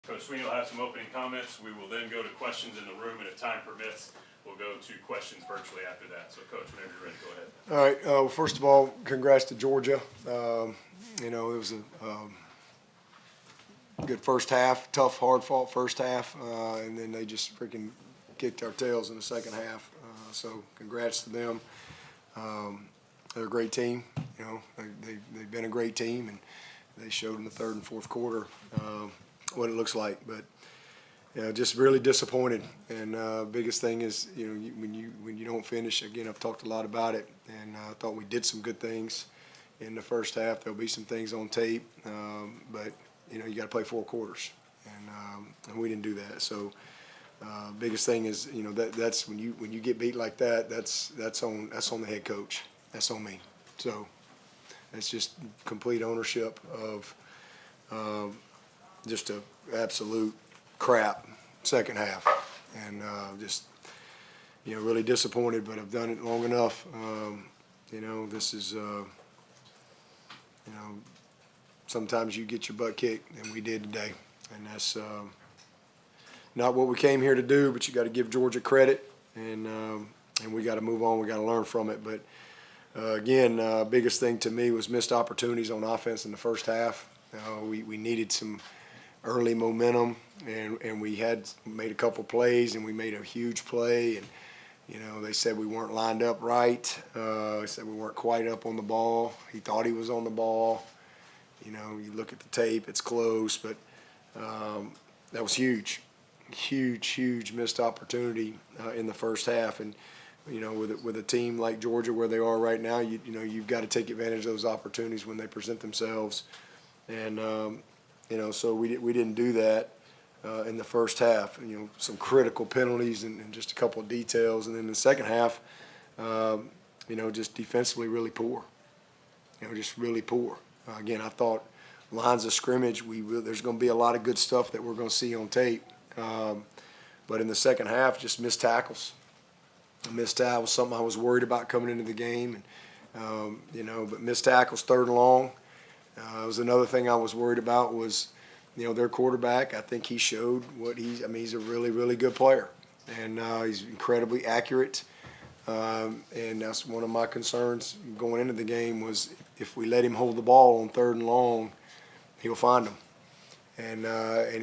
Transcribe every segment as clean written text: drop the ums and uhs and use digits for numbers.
Coach Swinney will have some opening comments. We will then go to questions in the room, and if time permits, we'll go to questions virtually after that. So, Coach, whenever you're ready, go ahead. All right. First of all, congrats to Georgia. It was a good first half, tough, hard-fought first half, and then they just freaking kicked our tails in the second half. So, congrats to them. They're a great team. They've been a great team, and they showed in the third and fourth quarter what it looks like. But just really disappointed. And biggest thing is, when you don't finish. Again, I've talked a lot about it, and I thought we did some good things in the first half. There'll be some things on tape, but you got to play 4 quarters, and we didn't do that. So biggest thing is, that's when you get beat like that. That's on the head coach. That's on me. So it's just complete ownership of just a absolute crap second half, and just really disappointed. But I've done it long enough. This is sometimes you get your butt kicked, and we did today, and that's not what we came here to do. But you got to give Georgia credit, and we got to move on. We got to learn from it. But again, biggest thing to me was missed opportunities on offense in the first half. We needed some early momentum, and we had made a couple plays, and we made a huge play. And they said we weren't lined up right. They said we weren't quite up on the ball. He thought he was on the ball. You look at the tape, it's close, but that was huge missed opportunity in the first half. And with a team like Georgia where they are right now, you've got to take advantage of those opportunities when they present themselves. And so we didn't do that in the first half. Some critical penalties and just a couple of details. And then in the second half, just defensively really poor. Just really poor. Again, I thought lines of scrimmage, there's going to be a lot of good stuff that we're going to see on tape. But in the second half, just missed tackles. Missed tackles, something I was worried about coming into the game. And, but missed tackles, third and long. Was another thing I was worried about was, their quarterback. I think he showed what he's a really, really good player. And he's incredibly accurate. And that's one of my concerns going into the game was if we let him hold the ball on third and long, he'll find them. And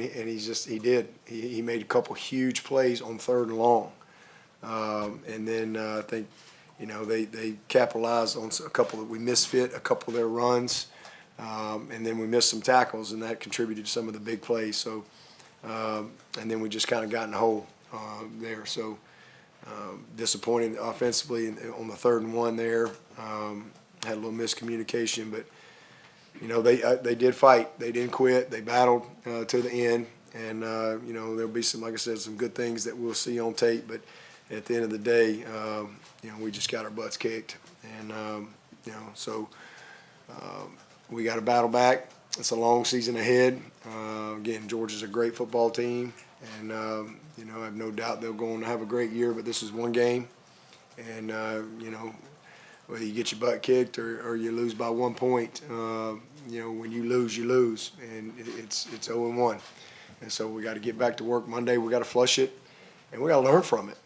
he did. He made a couple huge plays on third and long. And then I think, they capitalized on a couple that we misfit, a couple of their runs. And then we missed some tackles, and that contributed to some of the big plays. So, and then we just kind of got in the hole there. So, disappointing offensively on the 3rd and 1 there. Had a little miscommunication, but they did fight. They didn't quit. They battled to the end, and there'll be some, like I said, some good things that we'll see on tape. But at the end of the day, we just got our butts kicked, and so we got to battle back. It's a long season ahead. Again, Georgia's a great football team, and I have no doubt they'll go on to have a great year. But this is one game, and whether you get your butt kicked or you lose by 1 point, when you lose, and it's 0-1. And so we got to get back to work Monday. We got to flush it, and we got to learn from it.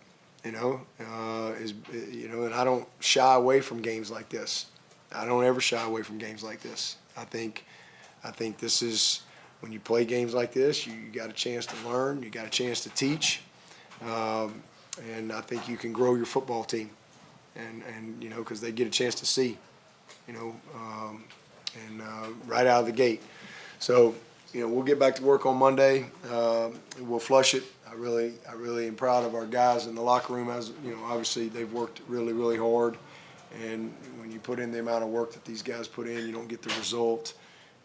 And I don't shy away from games like this. I don't ever shy away from games like this. I think this is when you play games like this, you got a chance to learn, you got a chance to teach, and I think you can grow your football team, and because they get a chance to see, right out of the gate. So we'll get back to work on Monday. We'll flush it. I really am proud of our guys in the locker room. As obviously they've worked really, really hard. And when you put in the amount of work that these guys put in, you don't get the result.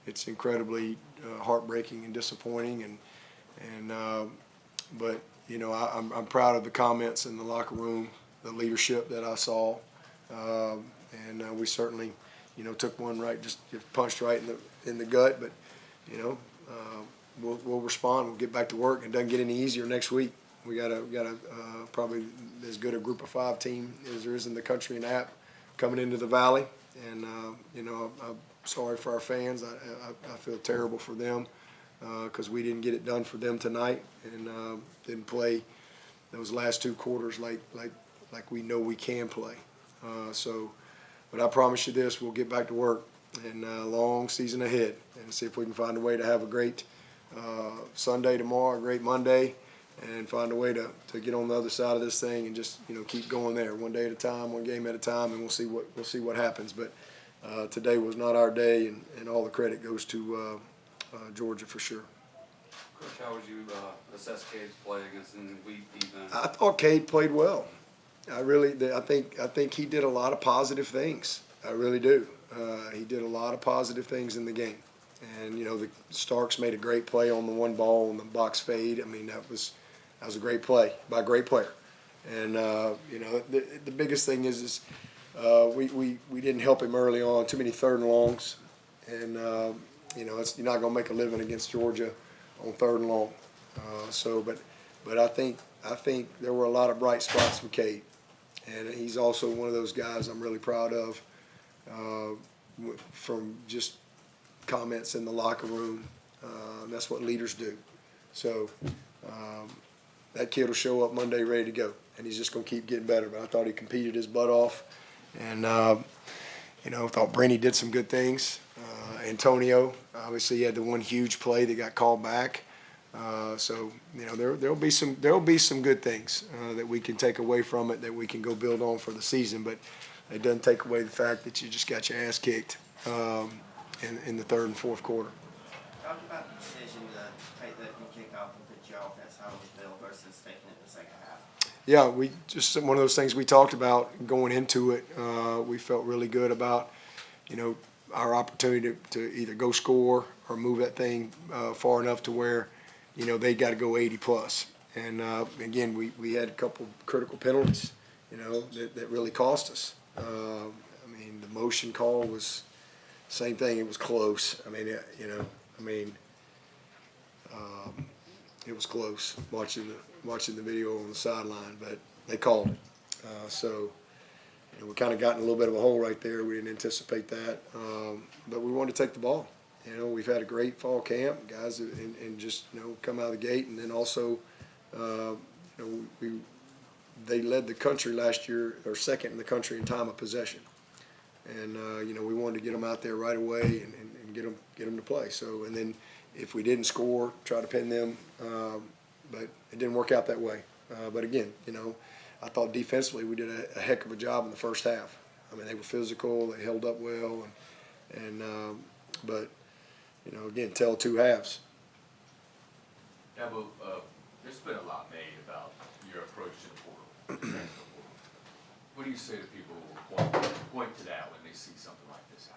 It's incredibly heartbreaking and disappointing. But I'm proud of the comments in the locker room, the leadership that I saw, and we certainly took one right, just punched right in the gut. But we'll respond. We'll get back to work. It doesn't get any easier next week. We got a probably as good a group of 5 team as there is in the country in App coming into the Valley, and I'm sorry for our fans. I feel terrible for them. because we didn't get it done for them tonight and didn't play those last 2 quarters like we know we can play. But I promise you this, we'll get back to work and long season ahead and see if we can find a way to have a great Sunday tomorrow, a great Monday, and find a way to get on the other side of this thing and just keep going there, one day at a time, one game at a time, and we'll see what happens. But today was not our day, and all the credit goes to Georgia for sure. Coach, how would you assess Cade's play against an weak defense? I thought Cade played well. I think he did a lot of positive things. I really do. He did a lot of positive things in the game. And, the Starks made a great play on the one ball on the box fade. I mean, that was a great play by a great player. And, the biggest thing is we didn't help him early on, too many 3rd and longs. And, you're not going to make a living against Georgia on 3rd and long. But I think there were a lot of bright spots with Cade. And he's also one of those guys I'm really proud of from just comments in the locker room. That's what leaders do. So that kid will show up Monday ready to go, and he's just going to keep getting better. But I thought he competed his butt off, and I thought Brenny did some good things. Antonio, obviously, he had the one huge play that got called back. There'll be some good things that we can take away from it that we can go build on for the season. But it doesn't take away the fact that you just got your ass kicked in the 3rd and 4th quarter. Talk about the decision to take that kickoff and put your offense on the field versus taking it in the second half. Yeah, we just one of those things we talked about going into it. We felt really good about, our opportunity to either go score or move that thing far enough to where, they got to go 80 plus. And again, we had a couple critical penalties, that really cost us. The motion call was same thing. It was close. It was close watching the video on the sideline, but they called it. We kind of got in a little bit of a hole right there. We didn't anticipate that, but we wanted to take the ball. We've had a great fall camp, guys, and just come out of the gate, and then also, they led the country last year, or second in the country in time of possession, and we wanted to get them out there right away and get them to play. So, and then if we didn't score, try to pin them, but it didn't work out that way. But again, I thought defensively we did a heck of a job in the first half. They were physical, they held up well, but again, tell 2 halves. Dabo, there's been a lot made about your approach to the portal. What do you say to people who point to that when they see something like this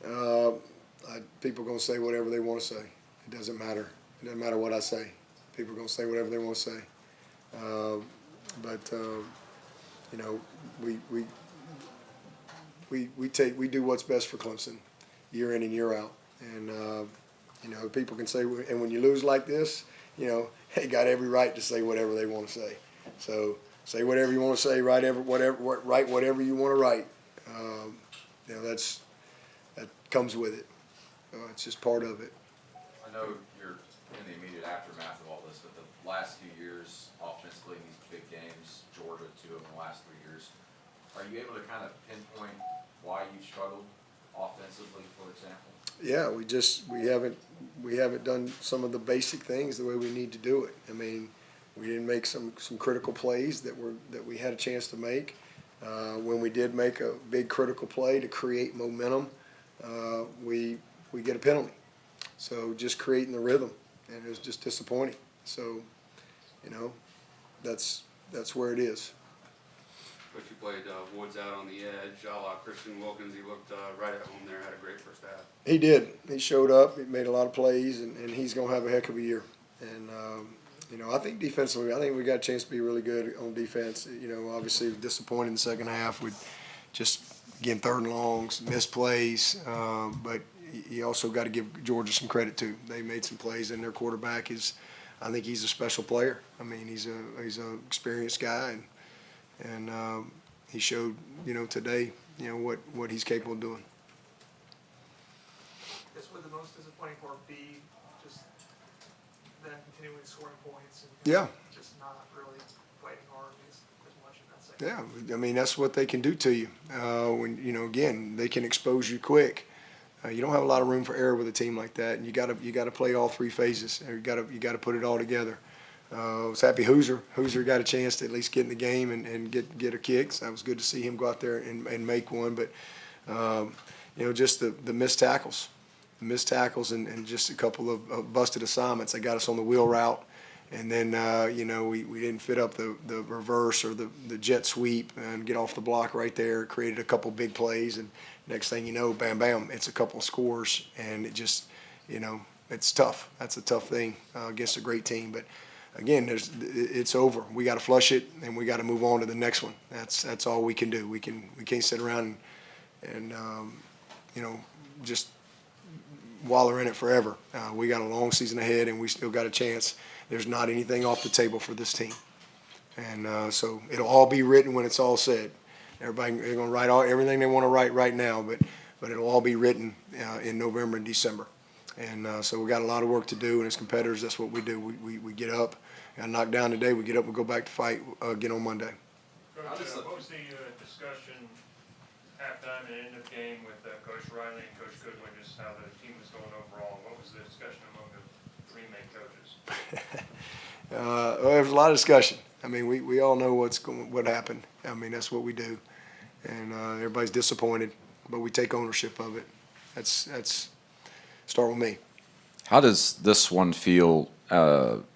happen? People are going to say whatever they want to say. It doesn't matter. It doesn't matter what I say. People are going to say whatever they want to say. We do what's best for Clemson year in and year out. And, people can say, and when you lose like this, they got every right to say whatever they want to say. So say whatever you want to say, write whatever you want to write. That comes with it. It's just part of it. I know you're in the immediate aftermath of all this, but the last few years, offensively, in these big games, Georgia, 2 of them in the last 3 years, are you able to kind of pinpoint why you've struggled offensively, for example? Yeah, we haven't done some of the basic things the way we need to do it. We didn't make some critical plays that we had a chance to make. When we did make a big critical play to create momentum, we get a penalty. So just creating the rhythm, and it was just disappointing. So, that's where it is. But you played Woods out on the edge, a la Christian Wilkins. He looked right at home there, had a great first half. He did. He showed up. He made a lot of plays, and he's going to have a heck of a year. And, I think defensively, we got a chance to be really good on defense. Obviously disappointed in the second half with just, again, 3rd and longs, missed plays. But you also got to give Georgia some credit, too. They made some plays, and their quarterback I think he's a special player. He's an experienced guy, and he showed, today, what he's capable of doing. This was the most disappointing part. B, just continuing scoring points and Yeah. just not really fighting hard as much in that second. Yeah, I mean, that's what they can do to you. When, again, they can expose you quick. You don't have a lot of room for error with a team like that, and you gotta play all three phases. You gotta put it all together. I was happy Hoosier got a chance to at least get in the game and get a kick. So that was good to see him go out there and make one. But just the missed tackles, and just a couple of busted assignments. They got us on the wheel route, and then we didn't fit up the reverse or the jet sweep and get off the block right there. Created a couple big plays, and next thing you know, bam, bam, it's a couple of scores, and it just it's tough. That's a tough thing against a great team, but. Again, it's over. We got to flush it, and we got to move on to the next one. That's all we can do. We can't sit around and just waller in it forever. We got a long season ahead, and we still got a chance. There's not anything off the table for this team, and so it'll all be written when it's all said. Everybody they're going to write everything they want to write right now, but it'll all be written in November and December. And so we got a lot of work to do, and as competitors, that's what we do. We get up, got knocked down today. We get up, we go back to fight again on Monday. Coach, what was the discussion halftime and end of game with Coach Riley and Coach Goodwin, just how the team was going overall? What was the discussion among the three main coaches? Well, there was a lot of discussion. I mean, we all know what happened. I mean, that's what we do, and everybody's disappointed, but we take ownership of it. That's start with me. How does this one feel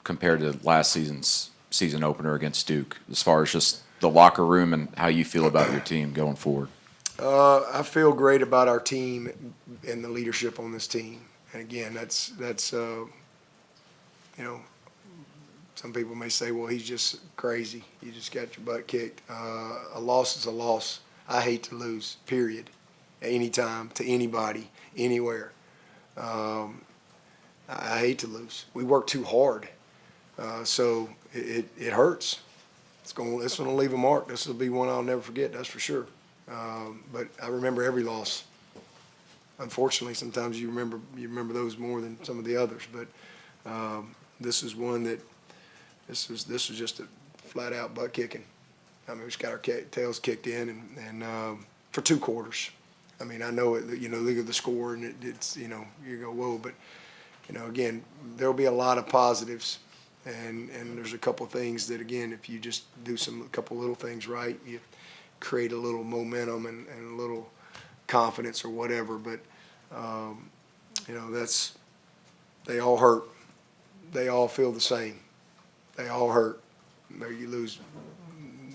compared to last season's season opener against Duke, as far as just the locker room and how you feel about your team going forward? I feel great about our team and the leadership on this team. And again, that's some people may say, well, he's just crazy. You just got your butt kicked. A loss is a loss. I hate to lose, period, anytime, to anybody, anywhere. I hate to lose. We work too hard, so it hurts. It's going to leave a mark. This will be one I'll never forget. That's for sure. But I remember every loss. Unfortunately, sometimes you remember those more than some of the others. But this is one that this was just a flat out butt kicking. I mean, we just got our tails kicked in, and for 2 quarters. I mean, I know it. Look at the score, and it's you go whoa. But again, there'll be a lot of positives, and there's a couple of things that again, if you just do a couple little things right, you create a little momentum and a little confidence or whatever. But they all hurt. They all feel the same. They all hurt. Maybe you lose,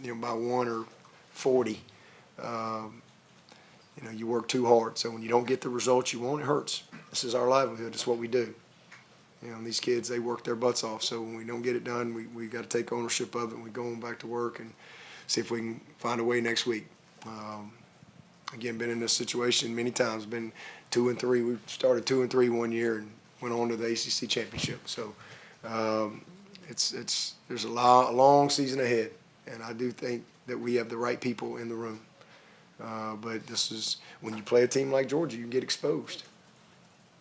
by 1 or 40. You work too hard. So when you don't get the results you want, it hurts. This is our livelihood. It's what we do. These kids, they work their butts off. So when we don't get it done, we got to take ownership of it, and we go on back to work and see if we can find a way next week. Again, been in this situation many times. Been 2-3. We started 2-3 one year and went on to the ACC championship. So there's a long season ahead, and I do think that we have the right people in the room. But this is when you play a team like Georgia, you get exposed,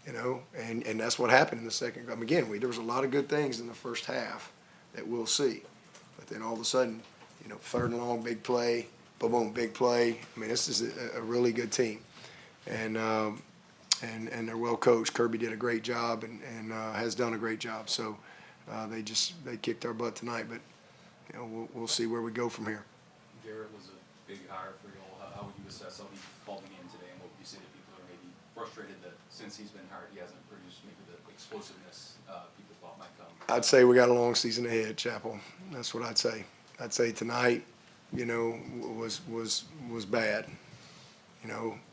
and that's what happened in the second. Again, there was a lot of good things in the first half that we'll see, but then all of a sudden, 3rd and long, big play, boom, boom, big play. I mean, this is a really good team, and they're well coached. Kirby did a great job and has done a great job. So they kicked our butt tonight, but we'll see where we go from here. Garrett was a big hire for you all. How would you assess how he called the game today, and what would you say to people who are maybe frustrated that since he's been hired, he hasn't produced maybe the explosiveness people thought might come? I'd say we got a long season ahead, Chapel. That's what I'd say. I'd say tonight, was bad.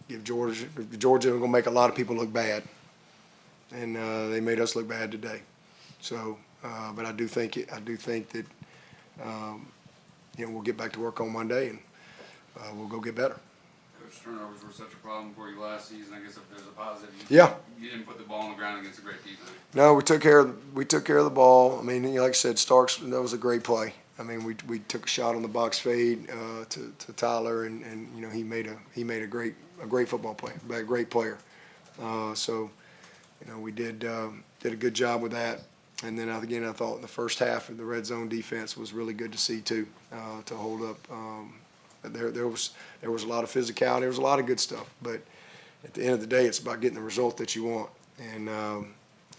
Give Georgia going to make a lot of people look bad, and they made us look bad today. So, but I do think that we'll get back to work on Monday, and we'll go get better. Coach, turnovers were such a problem for you last season. I guess if there's a positive, you didn't put the ball on the ground against a great defense. No, we took care of the ball. I mean, like I said, Starks, that was a great play. I mean, we took a shot on the box fade to Tyler, and he made a great football play, a great player. So we did a good job with that. And then again, I thought in the first half of the red zone defense was really good to see too, to hold up. There was a lot of physicality. There was a lot of good stuff. But at the end of the day, it's about getting the result that you want. And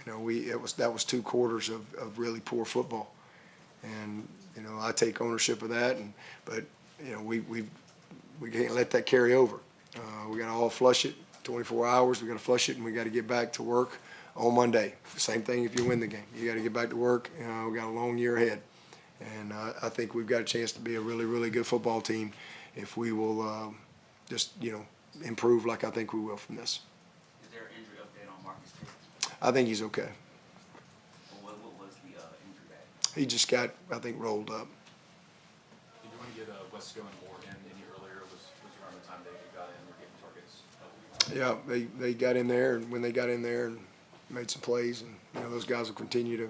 that was 2 quarters of really poor football. And I take ownership of that. But we can't let that carry over. We got to all flush it. 24 hours. We got to flush it, and we got to get back to work on Monday. Same thing if you win the game. You got to get back to work. We got a long year ahead, and I think we've got a chance to be a really, really good football team if we will just improve like I think we will from this. Is there an injury update on Marcus Tate? I think he's okay. What was the injury at? He just got, I think, rolled up. Did you want to get Wesco and Moore in any earlier? Was around the time they got in, were getting targets? Yeah, they got in there, and when they got in there and made some plays, and those guys will continue to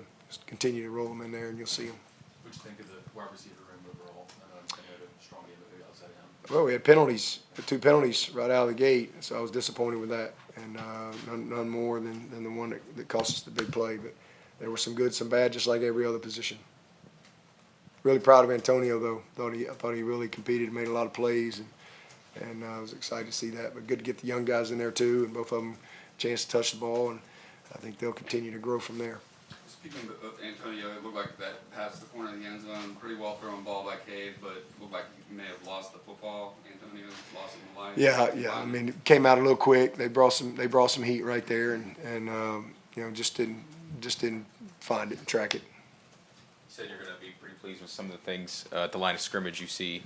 roll them in there, and you'll see them. What do you think of the wide receiver room overall? I know they had a strong game of outside of him. Well, we had penalties, 2 penalties right out of the gate, so I was disappointed with that, and none more than the one that cost us the big play. But there were some good, some bad, just like every other position. Really proud of Antonio, though. I thought he really competed, made a lot of plays, and I was excited to see that. But good to get the young guys in there too, and both of them a chance to touch the ball, and I think they'll continue to grow from there. Speaking of Antonio, it looked like that passed the corner of the end zone, pretty well thrown ball by Cade, but it looked like he may have lost the football. Antonio lost it in the line. Yeah. I mean, it came out a little quick. They brought some heat right there, and just didn't find it and track it. You said you're going to be pretty pleased with some of the things at the line of scrimmage you see.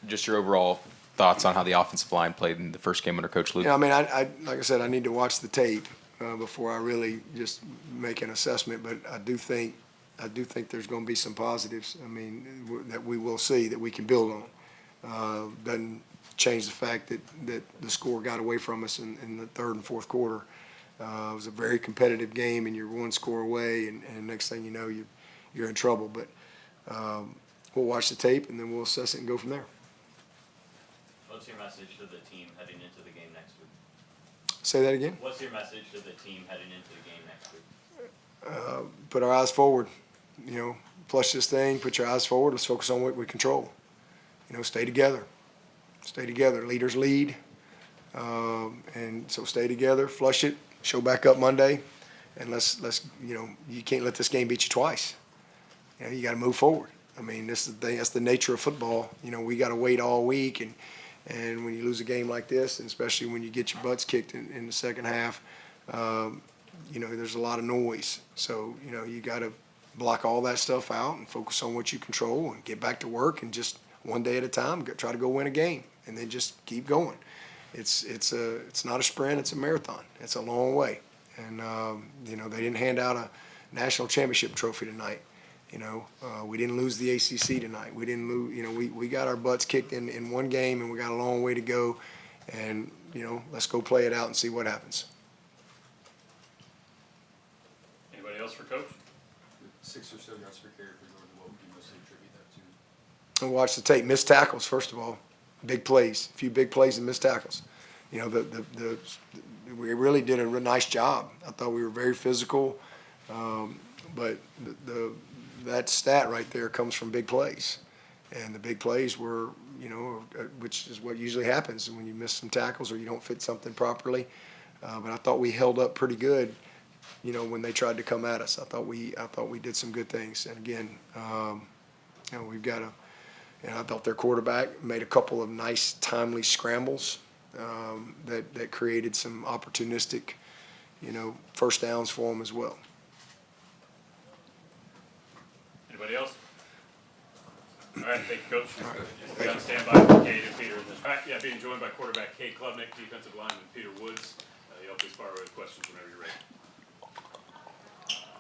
Just your overall thoughts on how the offensive line played in the first game under Coach Luke? Yeah, I mean, I like I said, I need to watch the tape before I really just make an assessment. But I do think there's going to be some positives. I mean, that we will see that we can build on. Doesn't change the fact that the score got away from us in the third and fourth quarter. It was a very competitive game, and you're 1 score away, and next thing you know, you're in trouble. But we'll watch the tape, and then we'll assess it and go from there. What's your message to the team heading into the game next week? Say that again? What's your message to the team heading into the game next week? Put our eyes forward. Flush this thing, put your eyes forward. Let's focus on what we control. Stay together. Stay together. Leaders lead. And so stay together, flush it, show back up Monday, and let's you can't let this game beat you twice. You got to move forward. I mean, this is the thing. That's the nature of football. We got to wait all week, and when you lose a game like this, and especially when you get your butts kicked in the second half, there's a lot of noise. So you got to block all that stuff out and focus on what you control and get back to work and just one day at a time try to go win a game, and then just keep going. It's not a sprint. It's a marathon. It's a long way, and they didn't hand out a national championship trophy tonight. We didn't lose the ACC tonight. We didn't lose. We got our butts kicked in one game, and we got a long way to go. And let's go play it out and see what happens. Anybody else for Coach? 6 or so yards per carry for Georgia. What would you mostly attribute that to? And watch the tape. Missed tackles, first of all. Big plays. A few big plays and missed tackles. We really did a nice job. I thought we were very physical, but that stat right there comes from big plays, and the big plays were, which is what usually happens when you miss some tackles or you don't fit something properly. But I thought we held up pretty good, when they tried to come at us. I thought we did some good things. And again, we've got I thought their quarterback made a couple of nice, timely scrambles that created some opportunistic, first downs for them as well. Anybody else? All right, thank you, Coach. We got to stand by for Cade and Peter. All right, being joined by quarterback Cade Klubnik, defensive lineman Peter Woods. Y'all please fire with questions whenever you're ready.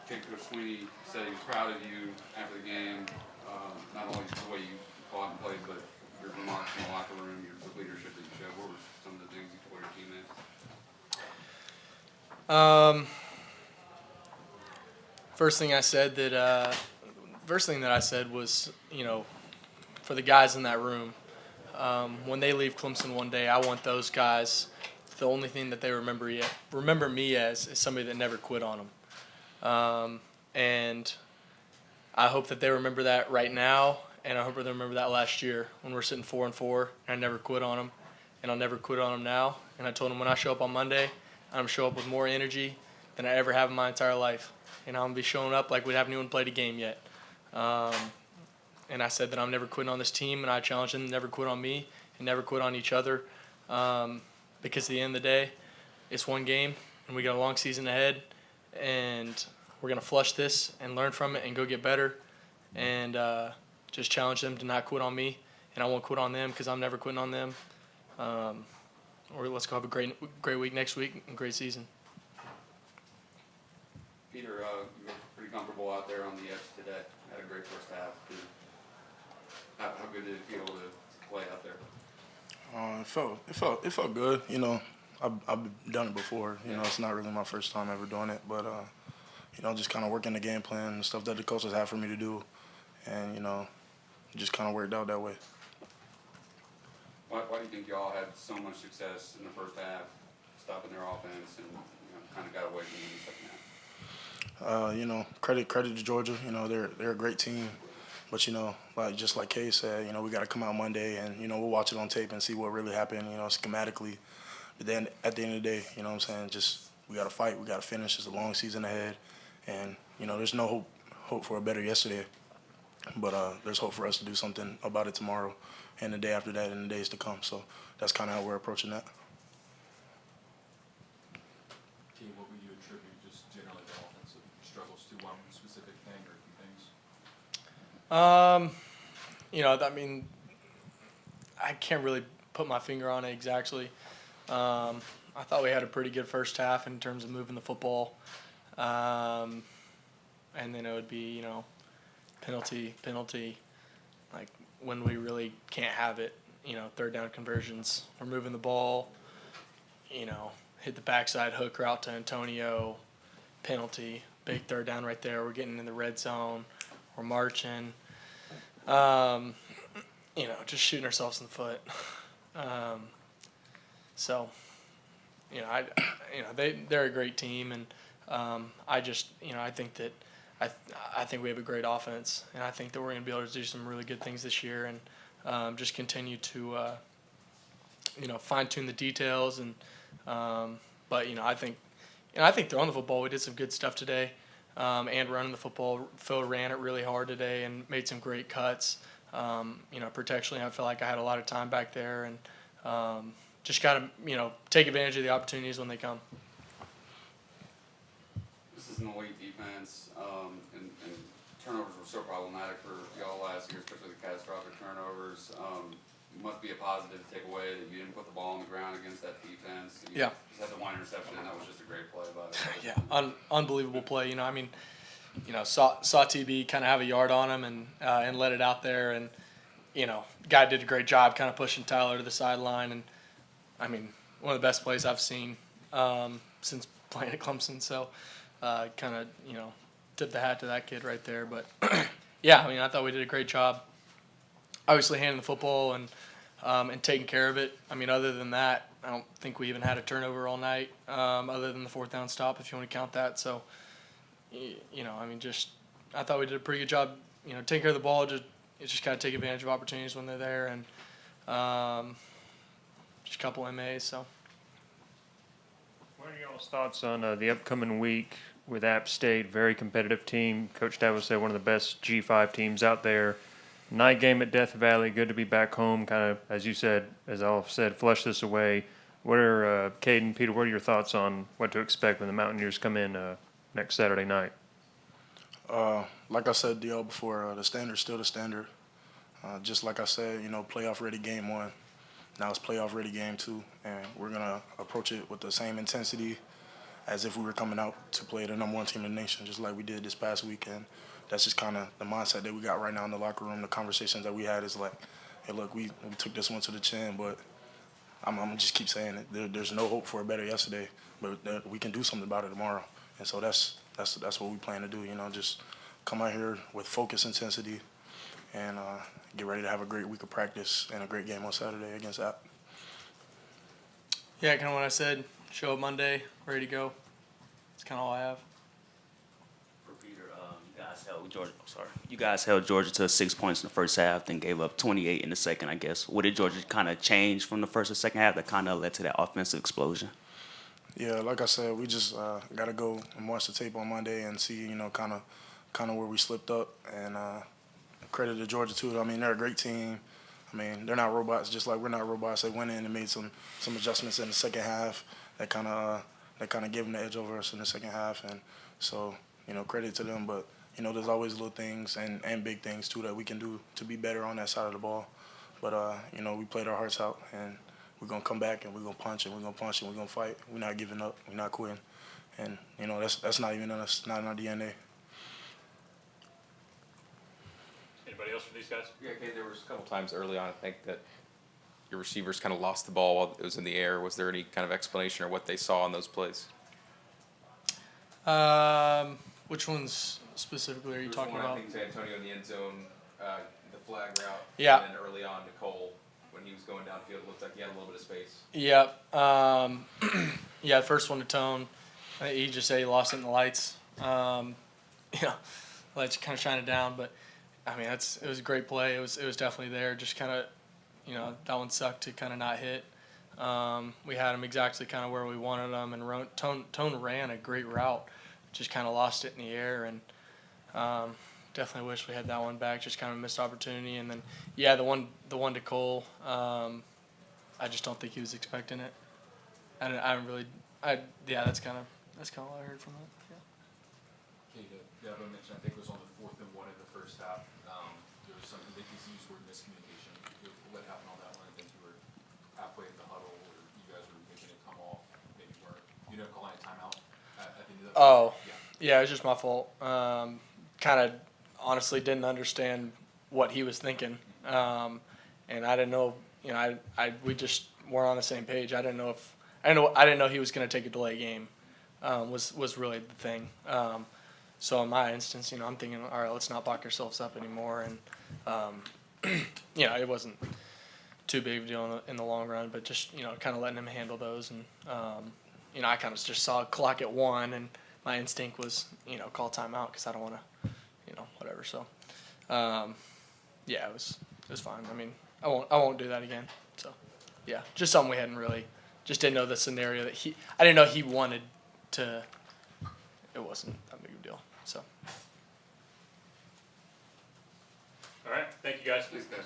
Coach Swinney said he was proud of you after the game, not only the way you fought and played, but your remarks in the locker room, the leadership that you showed. What were some of the things you told your teammates? First thing that I said was, for the guys in that room, when they leave Clemson one day, I want those guys, the only thing that they remember me as is somebody that never quit on them. And I hope that they remember that right now, and I hope they remember that last year when we're sitting 4-4, and I never quit on them, and I'll never quit on them now. And I told them when I show up on Monday, I'm going to show up with more energy than I ever have in my entire life. And I'm going to be showing up like we haven't even played a game yet. And I said that I'm never quitting on this team, and I challenged them to never quit on me and never quit on each other. Because at the end of the day, it's one game, and we got a long season ahead, and we're going to flush this and learn from it and go get better, and just challenge them to not quit on me, and I won't quit on them because I'm never quitting on them. Or let's go have a great week next week and great season. Peter, you were pretty comfortable out there on the edge today. Had a great first half. How good did it feel to play out there? It felt good. You know, I've done it before. You know, it's not really my first time ever doing it, but you know, just kind of working the game plan and stuff that the coaches have for me to do, and you know, it just kind of worked out that way. Why do you think y'all had so much success in the first half, stopping their offense, and kind of got away from them in the second half? You know, credit to Georgia. You know, they're a great team, but you know, just like Kay said, you know, we got to come out Monday and you know we'll watch it on tape and see what really happened. You know, schematically. But then at the end of the day, you know what I'm saying, just we got to fight, we got to finish. It's a long season ahead, and you know, there's no hope for a better yesterday, but there's hope for us to do something about it tomorrow, and the day after that, and the days to come. So that's kind of how we're approaching that. Team, what would you attribute just generally the offensive struggles to? One specific thing or a few things? You know, I mean, I can't really put my finger on it exactly. I thought we had a pretty good first half in terms of moving the football. And then it would be, you know, penalty, like when we really can't have it, you know, third down conversions. We're moving the ball, you know, hit the backside hook route to Antonio, penalty, big third down right there. We're getting in the red zone. We're marching. You know, just shooting ourselves in the foot. So, you know, they're a great team, and I just, you know, I think that I think we have a great offense, and I think that we're going to be able to do some really good things this year, and just continue to, you know, fine tune the details, and but you know, I think throwing the football, we did some good stuff today, and running the football, Phil ran it really hard today and made some great cuts. You know, protectionally, I felt like I had a lot of time back there, and just got to, you know, take advantage of the opportunities when they come. This is an elite defense, and turnovers were so problematic for y'all last year, especially the catastrophic turnovers. It must be a positive to take away that you didn't put the ball on the ground against that defense. You Yeah. just had the one interception, and that was just a great play by it. Yeah, unbelievable play. You know, I mean, you know, saw TB kind of have a yard on him and let it out there, and you know, guy did a great job kind of pushing Tyler to the sideline, and I mean, one of the best plays I've seen since playing at Clemson. So, kind of, you know, tip the hat to that kid right there. But yeah, I mean, I thought we did a great job. Obviously, handling the football and taking care of it. I mean, other than that, I don't think we even had a turnover all night, other than the fourth down stop, if you want to count that. So, you know, I mean, just I thought we did a pretty good job, you know, taking care of the ball. Just kind of take advantage of opportunities when they're there, and just a couple MAs. So, What are y'all's thoughts on the upcoming week with App State? Very competitive team. Coach Dabo said one of the best G5 teams out there. Night game at Death Valley. Good to be back home. Kind of, as you said, as I've said, flush this away. What are Caden, Peter? What are your thoughts on what to expect when the Mountaineers come in next Saturday night? Like I said, DL, before, the standard's still the standard. Just like I said, you know, playoff ready game 1. Now it's playoff ready game 2, and we're gonna approach it with the same intensity as if we were coming out to play the number 1 team in the nation, just like we did this past weekend. That's just kind of the mindset that we got right now in the locker room. The conversations that we had is like, hey, look, we took this one to the chin, but I'm gonna just keep saying it. There's no hope for a better yesterday, but we can do something about it tomorrow. And so that's what we plan to do. You know, just come out here with focus, intensity, and get ready to have a great week of practice and a great game on Saturday against App. yeah, kind of what I said. Show up Monday, ready to go. That's kind of all I have. For Peter, You guys held Georgia to 6 points in the first half, then gave up 28 in the second, I guess. What did Georgia kind of change from the first to second half that kind of led to that offensive explosion? Yeah, like I said, we just got to go and watch the tape on Monday and see, kind of where we slipped up. And credit to Georgia too. I mean, they're a great team. I mean, they're not robots, just like we're not robots. They went in and made some adjustments in the second half that kind of gave them the edge over us in the second half. And so, credit to them. But there's always little things and big things too that we can do to be better on that side of the ball. But we played our hearts out, and we're gonna come back and we're gonna punch and we're gonna punch and we're gonna fight. We're not giving up. We're not quitting. And that's not even in us. Not in our DNA. Anybody else for these guys? Yeah, okay, there was a couple times early on, I think, that your receivers kind of lost the ball while it was in the air. Was there any kind of explanation or what they saw on those plays? Which ones specifically are you There was talking one, about? I think, to Antonio in the end zone, the flag route. Yeah. And then early on to Cole, when he was going downfield, it looked like he had a little bit of space. Yep. Yeah, first one to Tone. He just said he lost it in the lights. Lights kind of shining down, but I mean, it was a great play. It was definitely there. Just kind of, that one sucked to kind of not hit. We had him exactly kind of where we wanted him, and Tone ran a great route. Just kind of lost it in the air, and definitely wish we had that one back. Just kind of a missed opportunity, and then the one to Cole. I just don't think he was expecting it. That's kind of all I heard from it. Yeah. Okay, Dabo mentioned, I think it was on the 4th and 1 in the first half. There was something that you used word miscommunication. What happened on that one? I think you were halfway in the huddle, or you guys were making it come off. Maybe you weren't. You know, calling a timeout at the end of that. Oh, yeah, it was just my fault. Kind of honestly didn't understand what he was thinking, and I didn't know. We just weren't on the same page. I didn't know he was going to take a delay game. Was really the thing. So in my instance, I'm thinking, all right, let's not box ourselves up anymore, and it wasn't too big of a deal in the long run, but just kind of letting him handle those, and I kind of just saw a clock at 1, and my instinct was call timeout because I don't want to whatever. So it was fine. I mean, I won't do that again. So yeah, just something we hadn't really, just didn't know the scenario that I didn't know he wanted to. It wasn't that big of a deal. So. All right, thank you guys. Thanks, guys.